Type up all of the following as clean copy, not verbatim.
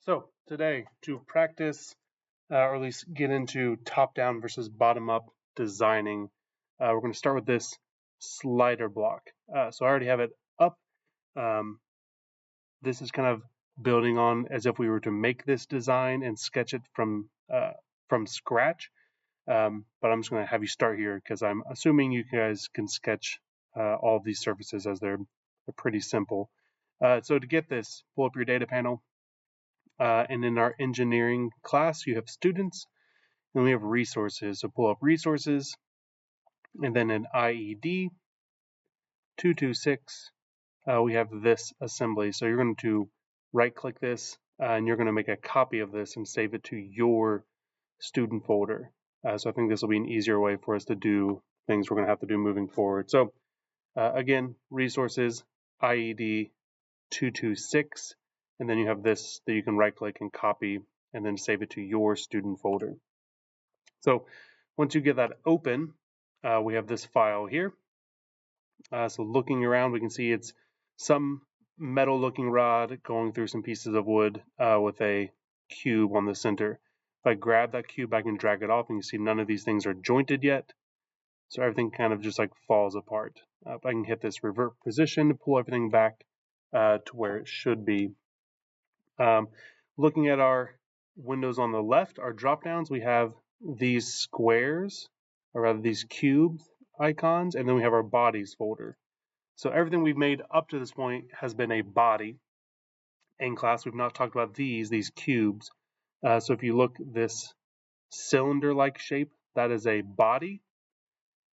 So today, to practice or at least get into top-down versus bottom-up designing, we're going to start with this slider block. So I already have it up. Um, this is kind of building on as if we were to make this design and sketch it from scratch. But I'm just going to have you start here because I'm assuming you guys can sketch all of these surfaces as they're pretty simple. So to get this, pull up your data panel. And in our engineering class, you have students, and we have resources. So pull up resources, and then in IED 226, we have this assembly. So you're going to right-click this, and you're going to make a copy of this and save it to your student folder. So I think this will be an easier way for us to do things we're going to have to do moving forward. So again, resources, IED 226, and then you have this that you can right-click and copy and then save it to your student folder. So once you get that open, we have this file here. So looking around, we can see it's some metal looking rod going through some pieces of wood with a cube on the center. If I grab that cube, I can drag it off, and you see none of these things are jointed yet. So everything kind of just like falls apart. If I can hit this revert position to pull everything back to where it should be. Looking at our windows on the left, our drop downs, we have these squares, or rather these cube icons, and then we have our bodies folder. So everything we've made up to this point has been a body. In class, we've not talked about these cubes. So if you look this cylinder-like shape, that is a body,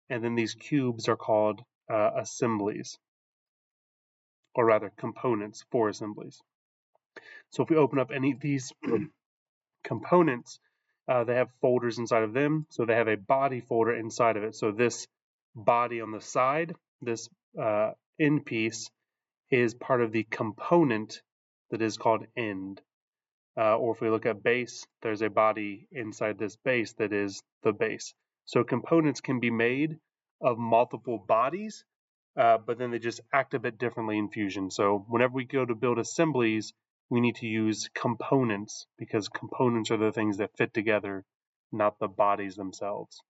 and then these cubes are called assemblies, or rather components for assemblies. So if we open up any of these components, they have folders inside of them. So they have a body folder inside of it. So this body on the side, this end piece, is part of the component that is called end. Or if we look at base, there's a body inside this base that is the base. So components can be made of multiple bodies, but then they just act a bit differently in Fusion. So whenever we go to build assemblies, we need to use components because components are the things that fit together, not the bodies themselves.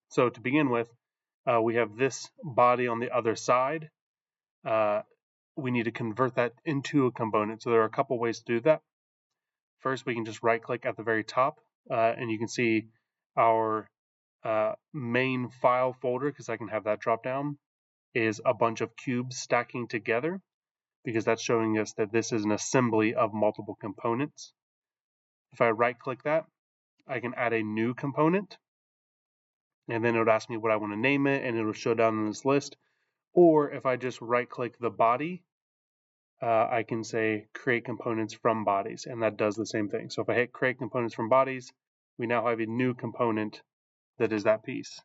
So to begin with, we have this body on the other side. We need to convert that into a component. So there are a couple ways to do that. First, we can just right-click at the very top, and you can see our main file folder, because I can have that drop down, is a bunch of cubes stacking together, because that's showing us that this is an assembly of multiple components. If I right-click that, I can add a new component, and then it would ask me what I want to name it, and it will show down in this list. Or if I just right-click the body, I can say create components from bodies, and that does the same thing. So if I hit create components from bodies, we now have a new component that is that piece.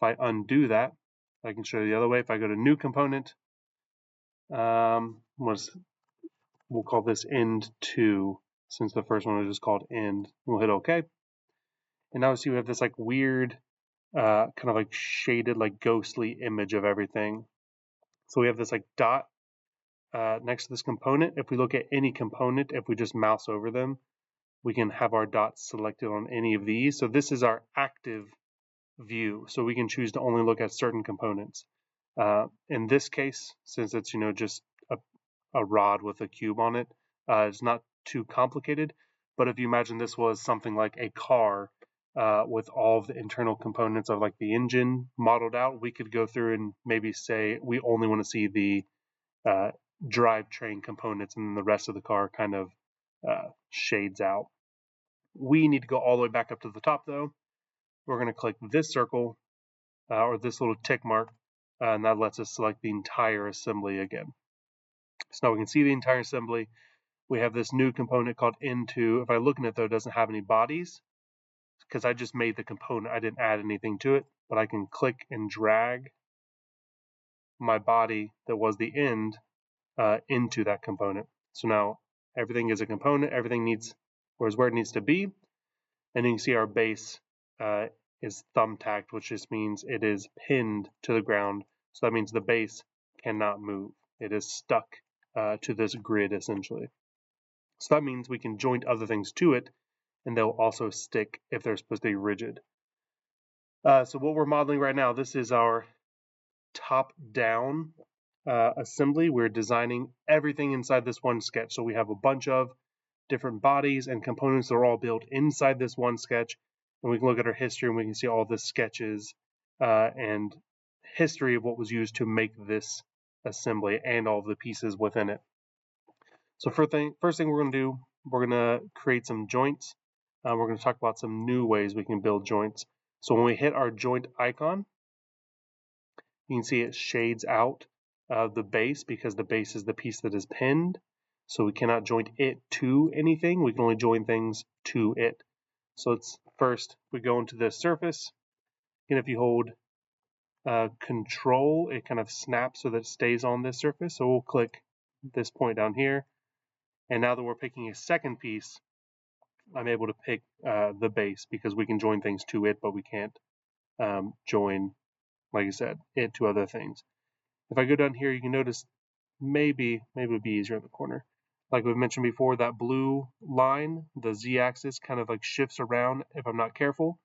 If I undo that, I can show you the other way. If I go to new component, we'll call this end 2, since the first one was just called end. We'll hit OK. And now see we have this like weird, kind of like shaded, like ghostly image of everything. So we have this like dot next to this component. If we look at any component, if we just mouse over them, we can have our dots selected on any of these. So this is our active view. So we can choose to only look at certain components. In this case, since it's just a rod with a cube on it, it's not too complicated. But if you imagine this was something like a car with all of the internal components of like the engine modeled out, we could go through and maybe say we only want to see the drivetrain components, and the rest of the car kind of shades out. We need to go all the way back up to the top though. We're going to click this circle or this little tick mark, and that lets us select the entire assembly again. So now we can see the entire assembly. We have this new component called end2. If I look at it though, it doesn't have any bodies because I just made the component. I didn't add anything to it, but I can click and drag my body that was the end into that component. So now everything is a component, everything needs where it needs to be, and you can see our base is thumbtacked, which just means it is pinned to the ground. So that means the base cannot move. It is stuck to this grid essentially. So that means we can joint other things to it, and they'll also stick if they're supposed to be rigid. So what we're modeling right now, this is our top-down assembly. We're designing everything inside this one sketch. So we have a bunch of different bodies and components that are all built inside this one sketch. And we can look at our history and we can see all the sketches and history of what was used to make this assembly and all the pieces within it. So first thing we're going to do, we're going to create some joints. We're going to talk about some new ways we can build joints. So when we hit our joint icon, you can see it shades out the base because the base is the piece that is pinned. So we cannot joint it to anything. We can only join things to it. So it's first we go into the surface, and if you hold Control, it kind of snaps so that it stays on this surface. So we'll click this point down here, and now that we're picking a second piece, I'm able to pick the base because we can join things to it, but we can't join, like I said, it to other things. If I go down here, you can notice maybe it'd be easier in the corner. Like we've mentioned before, that blue line, the z-axis, kind of like shifts around if I'm not careful.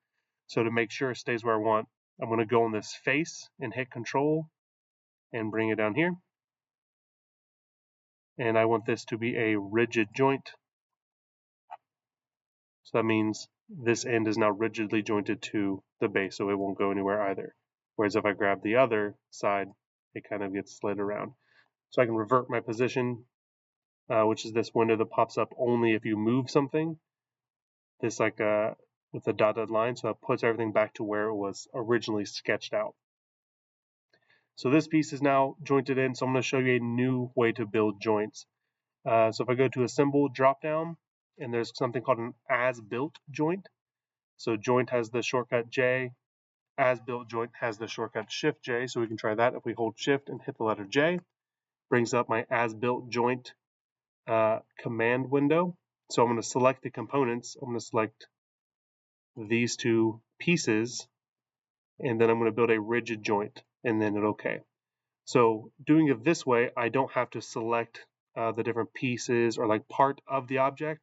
So to make sure it stays where I want, I'm going to go on this face and hit Control and bring it down here. And I want this to be a rigid joint. So that means this end is now rigidly jointed to the base, so it won't go anywhere either. Whereas if I grab the other side, it kind of gets slid around. So I can revert my position, which is this window that pops up only if you move something. This like with a dotted line, so that puts everything back to where it was originally sketched out. So this piece is now jointed in, so I'm going to show you a new way to build joints. So if I go to Assemble dropdown, and there's something called an as-built joint. So joint has the shortcut J, as-built joint has the shortcut Shift J, so we can try that if we hold Shift and hit the letter J. Brings up my as-built joint command window. So I'm going to select the components. I'm going to select these two pieces, and then I'm going to build a rigid joint, and then hit OK. So doing it this way, I don't have to select the different pieces or like part of the object.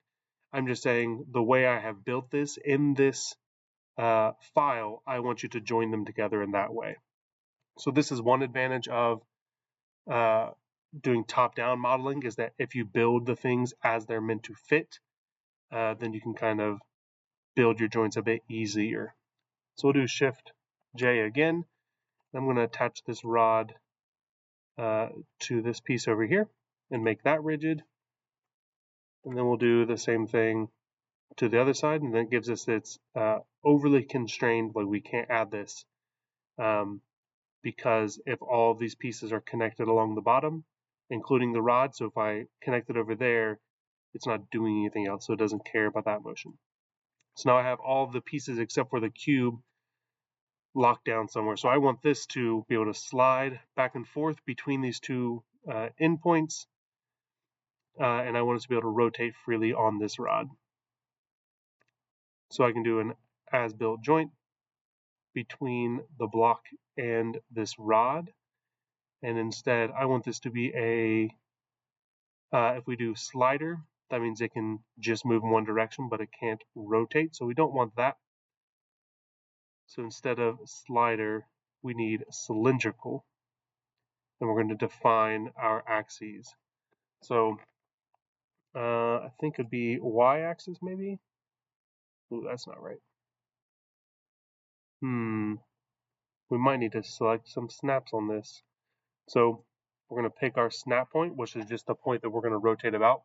I'm just saying the way I have built this in this file, I want you to join them together in that way. So this is one advantage of doing top-down modeling, is that if you build the things as they're meant to fit, then you can kind of build your joints a bit easier. So we'll do Shift J again. I'm going to attach this rod to this piece over here and make that rigid. And then we'll do the same thing to the other side, and then it gives us it's overly constrained, like we can't add this because if all of these pieces are connected along the bottom, including the rod, so if I connect it over there, it's not doing anything else, so it doesn't care about that motion. So now I have all of the pieces except for the cube locked down somewhere. So I want this to be able to slide back and forth between these two endpoints, and I want it to be able to rotate freely on this rod. So I can do an as-built joint between the block and this rod, and instead I want this to be a if we do slider, that means it can just move in one direction, but it can't rotate, so we don't want that. So instead of slider, we need cylindrical, and we're going to define our axes. So I think it'd be y-axis maybe. Ooh, that's not right. We might need to select some snaps on this. So we're going to pick our snap point, which is just the point that we're going to rotate about.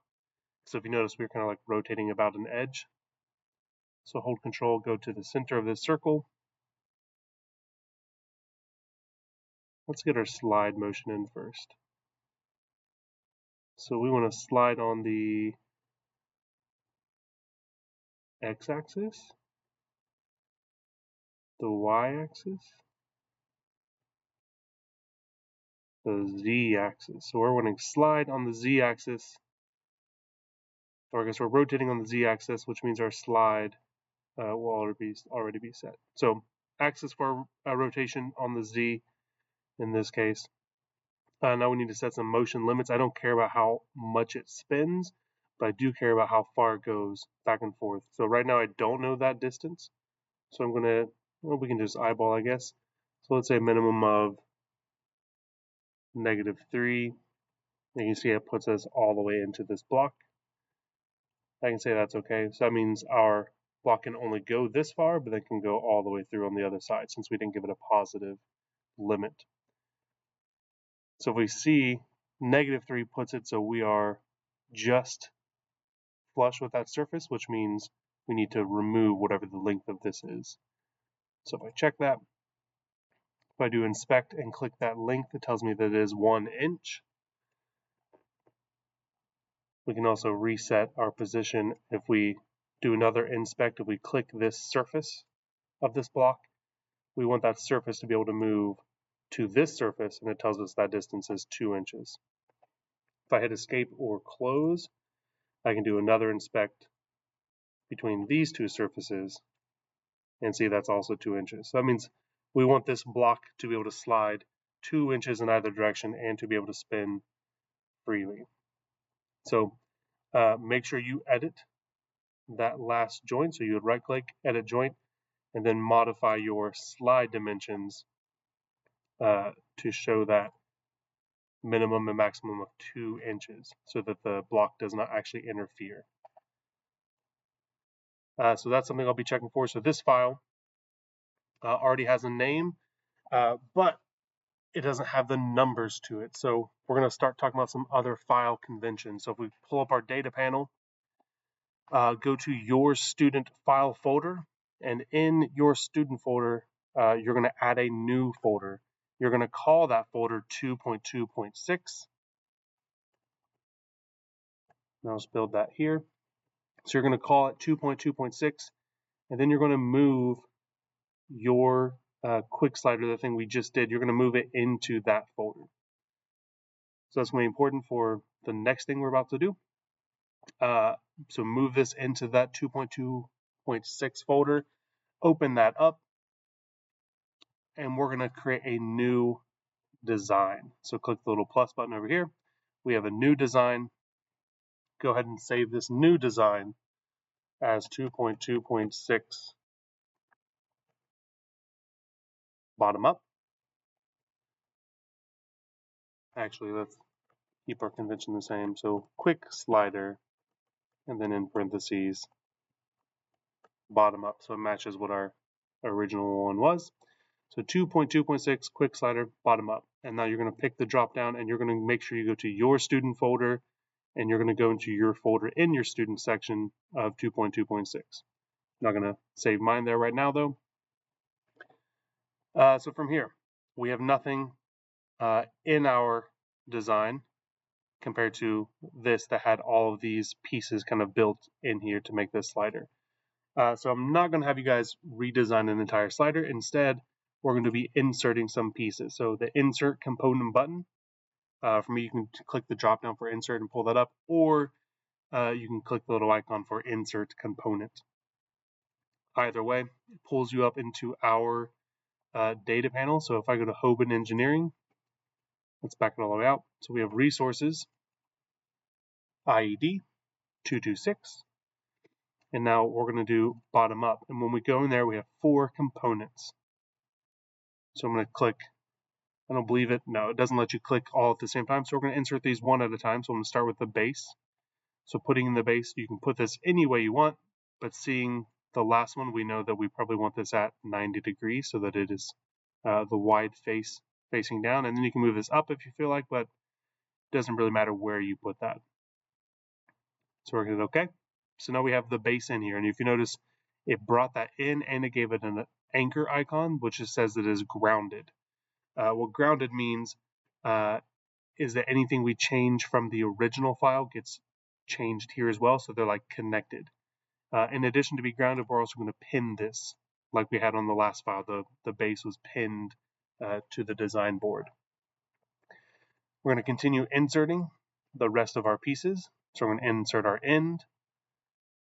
So if you notice, we're kind of like rotating about an edge. So hold Control, go to the center of this circle. Let's get our slide motion in first. So we want to slide on the x-axis, the y-axis, the z-axis. So we're wanting to slide on the z-axis, or I guess we're rotating on the z-axis, which means our slide will already be set. So axis for rotation on the z in this case. Now we need to set some motion limits. I don't care about how much it spins, but I do care about how far it goes back and forth. So right now I don't know that distance. So I'm going to, well, we can just eyeball, I guess. So let's say a minimum of -3. And you see it puts us all the way into this block. I can say that's okay. So that means our block can only go this far, but then can go all the way through on the other side since we didn't give it a positive limit. So if we see -3 puts it so we are just flush with that surface, which means we need to remove whatever the length of this is. So if I check that, if I do inspect and click that length, it tells me that it is 1 inch. We can also reset our position if we do another inspect. If we click this surface of this block, we want that surface to be able to move to this surface, and it tells us that distance is 2 inches. If I hit escape or close, I can do another inspect between these two surfaces and see that's also 2 inches. So that means we want this block to be able to slide 2 inches in either direction and to be able to spin freely. So make sure you edit that last joint. So you would right click, edit joint, and then modify your slide dimensions to show that minimum and maximum of 2 inches so that the block does not actually interfere. So that's something I'll be checking for. So this file already has a name, but it doesn't have the numbers to it. So we're going to start talking about some other file conventions. So if we pull up our data panel, go to your student file folder, and in your student folder, you're going to add a new folder. You're going to call that folder 2.2.6. Now let's build that here. So you're going to call it 2.2.6, and then you're going to move your quick slider, the thing we just did, you're going to move it into that folder. So that's going to be important for the next thing we're about to do. So move this into that 2.2.6 folder, open that up, and we're going to create a new design. So click the little plus button over here. We have a new design. Go ahead and save this new design as 2.2.6 bottom up. Actually, let's keep our convention the same. So quick slider, and then in parentheses, bottom up. So it matches what our original one was. So 2.2.6 quick slider, bottom up. And now you're going to pick the drop down, and you're going to make sure you go to your student folder, and you're going to go into your folder in your student section of 2.2.6. I'm not going to save mine there right now though. So from here, we have nothing in our design compared to this that had all of these pieces kind of built in here to make this slider. So I'm not going to have you guys redesign an entire slider. Instead, we're going to be inserting some pieces. So the insert component button, for me, you can click the drop down for insert and pull that up, or you can click the little icon for insert component. Either way, it pulls you up into our data panel. So if I go to Hoban Engineering, let's back it all the way out. So we have resources, IED 226, and now we're going to do bottom up. And when we go in there, we have 4 components. So I'm going to click, I don't believe it. No, it doesn't let you click all at the same time. So we're going to insert these one at a time. So I'm going to start with the base. So putting in the base, you can put this any way you want, but seeing the last one, we know that we probably want this at 90 degrees so that it is the wide face facing down. And then you can move this up if you feel like, but it doesn't really matter where you put that. So we're going to OK. So now we have the base in here. And if you notice, it brought that in and it gave it an anchor icon, which just says that it is grounded. What grounded means is that anything we change from the original file gets changed here as well. So they're like connected. In addition to be grounded, we're also going to pin this like we had on the last file. The base was pinned to the design board. We're going to continue inserting the rest of our pieces. So we're going to insert our end.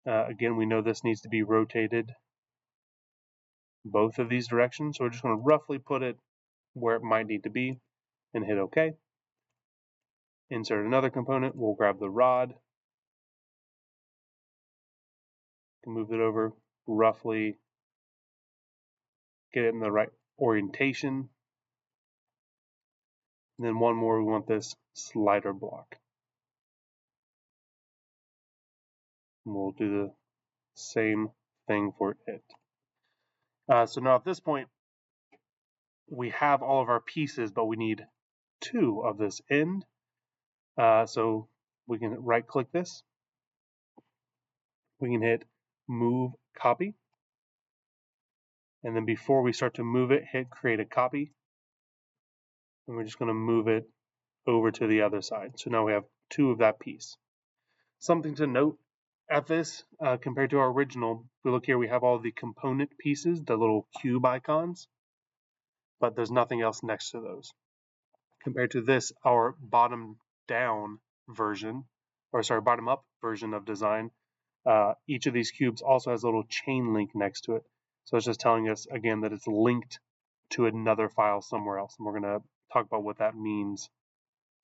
Again, we know this needs to be rotated both of these directions. So we're just going to roughly put it where it might need to be and hit OK. Insert another component. We'll grab the rod. can move it over roughly, get it in the right orientation. And then one more, we want this slider block. And we'll do the same thing for it. So now at this point, we have all of our pieces, but we need 2 of this end. So we can right click this. We can hit move copy. And then before we start to move it, hit create a copy. And we're just going to move it over to the other side. So now we have 2 of that piece. Something to note at this, compared to our original, if we look here, we have all the component pieces, the little cube icons, but there's nothing else next to those. Compared to this, our bottom up version of design, each of these cubes also has a little chain link next to it. So it's just telling us again that it's linked to another file somewhere else. And we're going to talk about what that means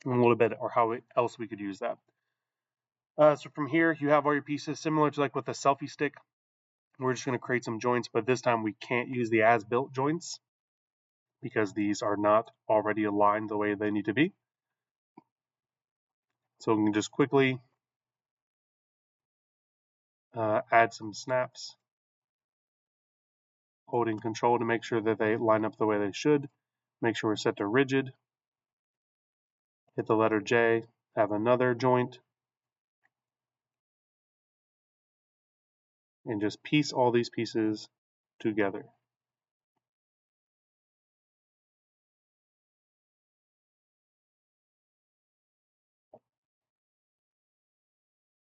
in a little bit, or how else we could use that. So from here, you have all your pieces, similar to like with the selfie stick. We're just going to create some joints, but this time we can't use the as-built joints because these are not already aligned the way they need to be. So we can just quickly add some snaps, holding control to make sure that they line up the way they should. Make sure we're set to rigid. Hit the letter J, have another joint, and just piece all these pieces together.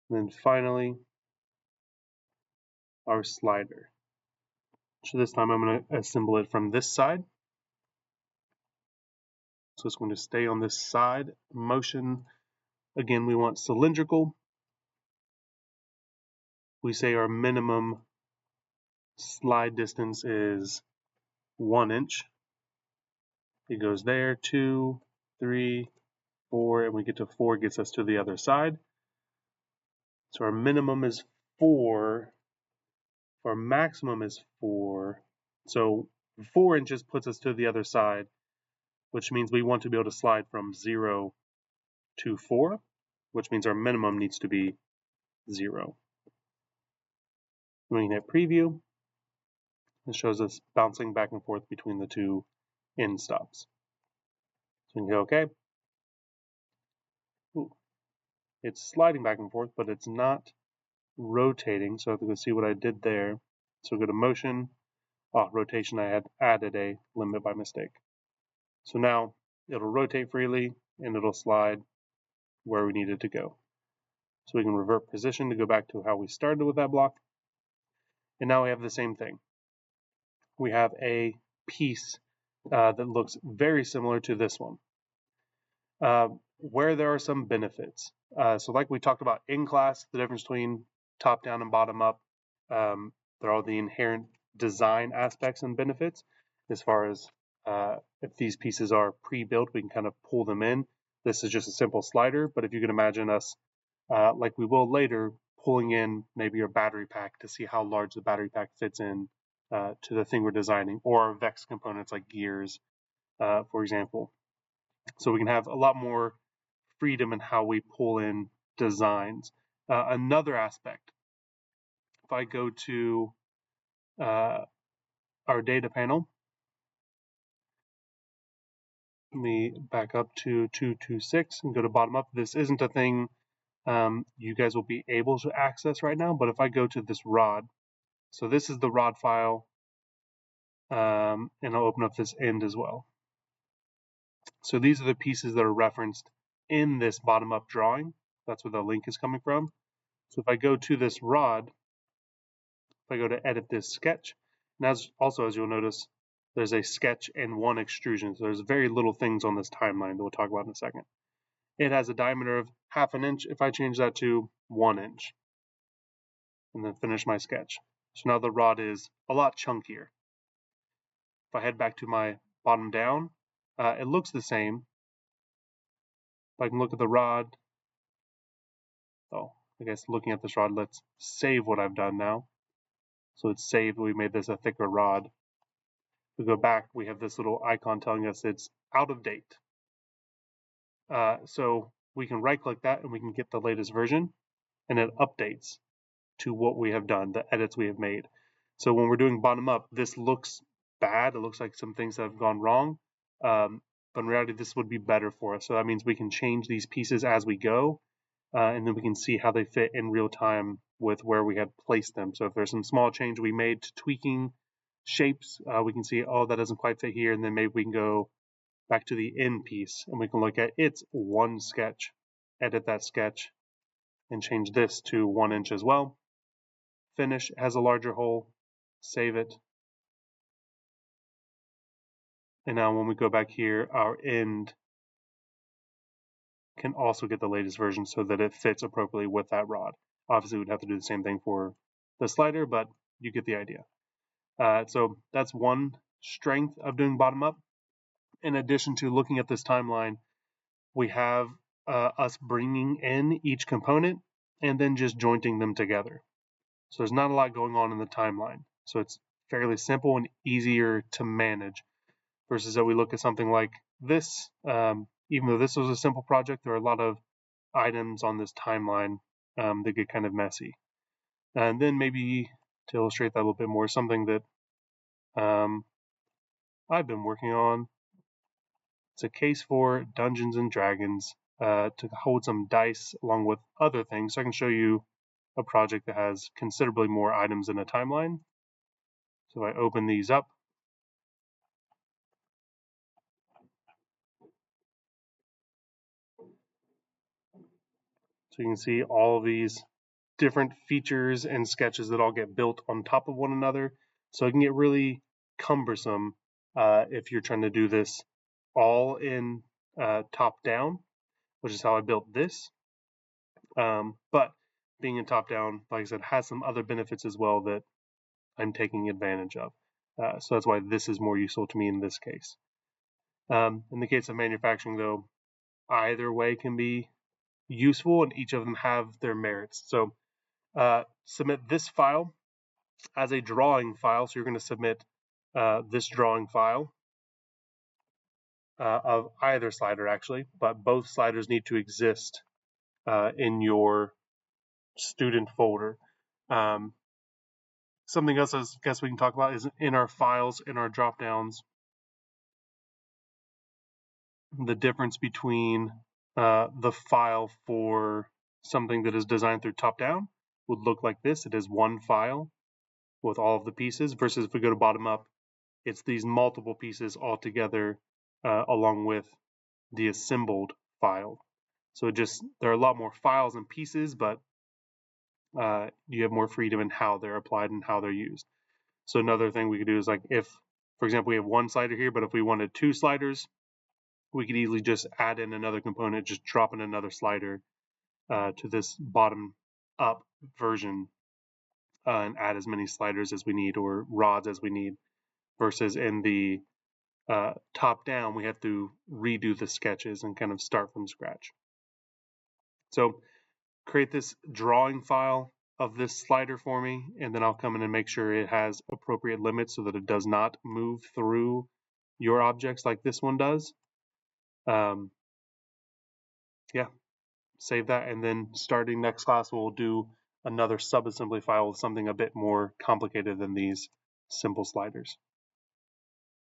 And then finally, our slider. So this time I'm going to assemble it from this side. So it's going to stay on this side. Motion, again, we want cylindrical. We say our minimum slide distance is 1 inch. It goes there, 2, 3, 4, and we get to 4, gets us to the other side. So our minimum is 4, our maximum is 4. So 4 inches puts us to the other side, which means we want to be able to slide from 0 to 4, which means our minimum needs to be 0. We can hit preview. It shows us bouncing back and forth between the 2 end stops. So we can go OK. Ooh. It's sliding back and forth, but it's not rotating. So I have to go see what I did there. So go to motion. Rotation, I had added a limit by mistake. So now it'll rotate freely and it'll slide where we need it to go. So we can revert position to go back to how we started with that block. And now we have the same thing. We have a piece that looks very similar to this one, where there are some benefits. So like we talked about in class, the difference between top down and bottom up, there are the inherent design aspects and benefits. As far as if these pieces are pre-built, we can kind of pull them in. This is just a simple slider, but if you can imagine us, like we will later, pulling in maybe your battery pack to see how large the battery pack fits in to the thing we're designing, or VEX components like gears, for example. So we can have a lot more freedom in how we pull in designs. Another aspect, if I go to our data panel, let me back up to 226 and go to bottom up. This isn't a thing you guys will be able to access right now, but if I go to this rod, so this is the rod file, and I'll open up this end as well. So these are the pieces that are referenced in this bottom up drawing. That's where the link is coming from. So if I go to this rod, if I go to edit this sketch, and as you'll notice, there's a sketch and 1 extrusion. So there's very little things on this timeline that we'll talk about in a second. It has a diameter of 1/2 inch. If I change that to 1 inch, and then finish my sketch. So now the rod is a lot chunkier. If I head back to my bottom down, it looks the same. If I can look at the rod, I guess looking at this rod, let's save what I've done now. So it's saved. We made this a thicker rod. We go back, we have this little icon telling us it's out of date. So we can right click that and we can get the latest version, and it updates to what we have done, the edits we have made. So when we're doing bottom up, this looks bad. It looks like some things have gone wrong. But in reality, this would be better for us. So that means we can change these pieces as we go, and then we can see how they fit in real time with where we had placed them. So if there's some small change we made to tweaking shapes, we can see, oh, that doesn't quite fit here. And then maybe we can go back to the end piece and we can look at its one sketch, edit that sketch, and change this to 1 inch as well. Finish, has a larger hole, save it. And now when we go back here, our end can also get the latest version so that it fits appropriately with that rod. Obviously, we'd have to do the same thing for the slider, but you get the idea. So that's one strength of doing bottom up. In addition to looking at this timeline, we have us bringing in each component and then just jointing them together. So there's not a lot going on in the timeline. So it's fairly simple and easier to manage versus that we look at something like this. Even though this was a simple project, there are a lot of items on this timeline that get kind of messy. And then maybe to illustrate that a little bit more, something that I've been working on. It's a case for Dungeons and Dragons to hold some dice along with other things. So I can show you a project that has considerably more items in a timeline. So I open these up. So you can see all of these different features and sketches that all get built on top of one another. So it can get really cumbersome if you're trying to do this all in top down, which is how I built this. But being in top down, like I said, has some other benefits as well that I'm taking advantage of. So that's why this is more useful to me in this case. In the case of manufacturing, though, either way can be useful and each of them have their merits. So submit this file as a drawing file. So you're going to submit this drawing file of either slider actually, but both sliders need to exist in your student folder. Something else I guess we can talk about is in our files, in our drop downs, the difference between the file for something that is designed through top down would look like this. It is one file with all of the pieces versus if we go to bottom up, it's these multiple pieces all together along with the assembled file. So there are a lot more files and pieces, but you have more freedom in how they're applied and how they're used. So another thing we could do is like if, for example, we have one slider here, but if we wanted two sliders, we could easily just add in another component, just drop in another slider to this bottom up version and add as many sliders as we need or rods as we need versus in the top down, we have to redo the sketches and kind of start from scratch. So create this drawing file of this slider for me, and then I'll come in and make sure it has appropriate limits so that it does not move through your objects like this one does. Yeah, save that, and then starting next class, we'll do another subassembly file with something a bit more complicated than these simple sliders.